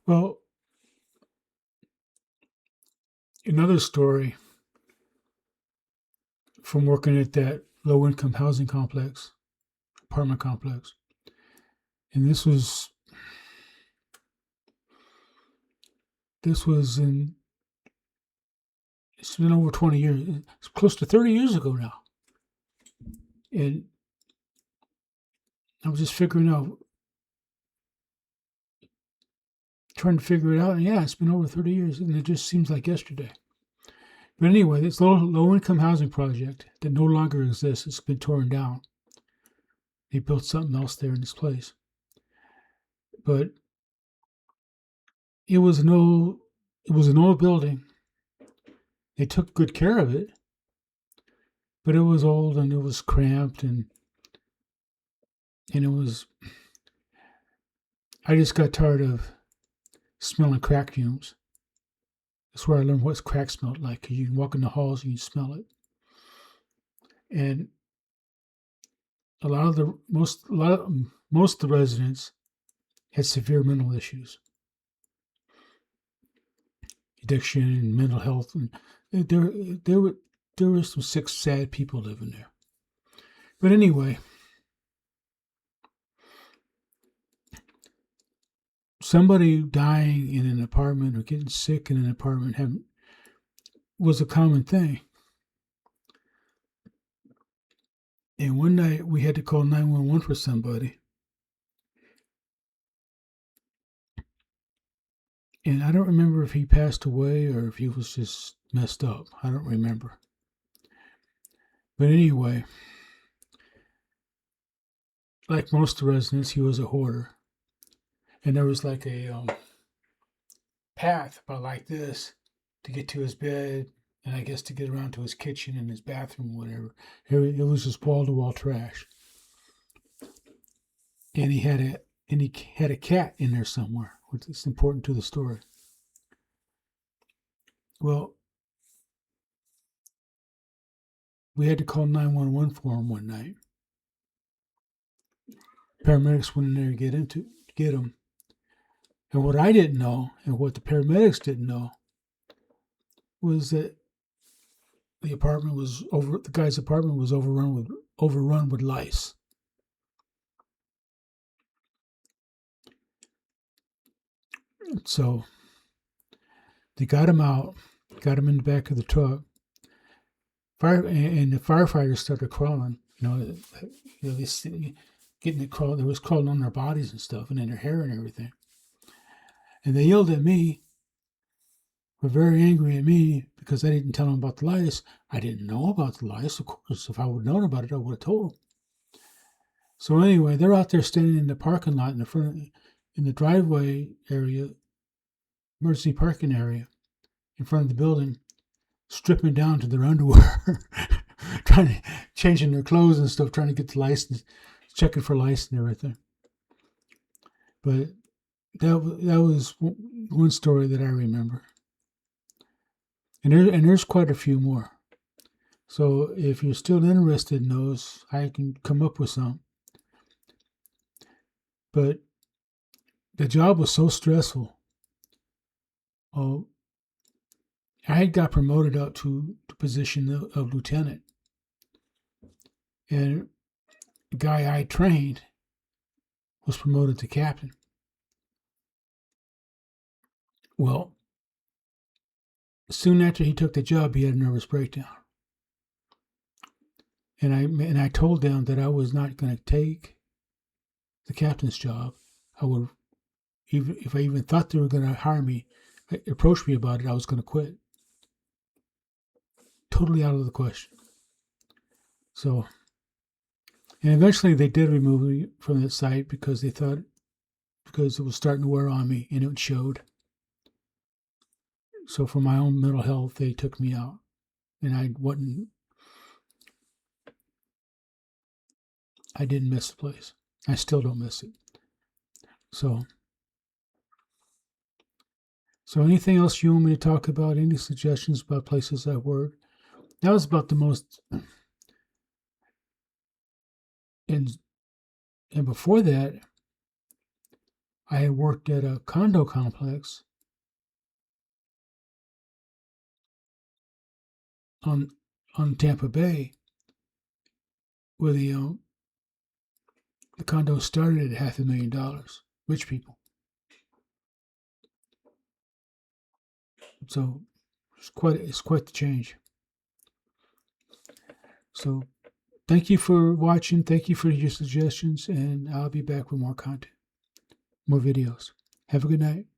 Well, another story from working at that low income housing complex, apartment complex. And this was in it's been over 20 years. It's close to 30 years ago now. And I was just trying to figure it out. And yeah, it's been over 30 years and it just seems like yesterday. But anyway, this low income housing project that no longer exists, it's been torn down. They built something else there in this place. But it was an old building. They took good care of it, but it was old and it was cramped and it was. I just got tired of smelling crack fumes. That's where I learned what crack smelled like. Cause you can walk in the halls and you smell it. And most of the residents had severe mental issues, addiction and mental health, and there were some sick, sad people living there. But anyway, somebody dying in an apartment or getting sick in an apartment was a common thing. And one night we had to call 911 for somebody. And I don't remember if he passed away or if he was just messed up. I don't remember. But anyway, like most of the residents, he was a hoarder. And there was like a path about like this to get to his bed and I guess to get around to his kitchen and his bathroom, whatever. It was just wall-to-wall trash. And he had a cat in there somewhere, which is important to the story. Well, we had to call 911 for him one night. Paramedics went in there to get him. And what I didn't know, and what the paramedics didn't know, was that the guy's apartment was overrun with lice. So they got him out, got him in the back of the truck. And the firefighters started crawling. Getting it crawled. They was crawling on their bodies and stuff, and in their hair and everything. And they yelled at me. Were very angry at me because I didn't tell them about the lice. I didn't know about the lice, of course. If I would have known about it, I would have told them. So anyway, they're out there standing in the parking lot in the driveway area, emergency parking area, in front of the building, stripping down to their underwear, changing their clothes and stuff, trying to get the lice, checking for lice and everything. But that was one story that I remember. And there's quite a few more. So if you're still interested in those, I can come up with some. But the job was so stressful. I had got promoted up to the position of lieutenant. And the guy I trained was promoted to captain. Well, soon after he took the job, he had a nervous breakdown. And I told them that I was not going to take the captain's job. I would, even if I even thought they were going to hire me, approach me about it, I was going to quit. Totally out of the question. So, and eventually they did remove me from that site because they thought, because it was starting to wear on me and it showed. So for my own mental health, they took me out, and I didn't miss the place. I still don't miss it. So anything else you want me to talk about? Any suggestions about places I've worked? That was about the most. And before that, I had worked at a condo complex on Tampa Bay, where the condo started at $500,000. Rich people. So it's quite the change. So thank you for watching. Thank you for your suggestions, and I'll be back with more content, more videos. Have a good night.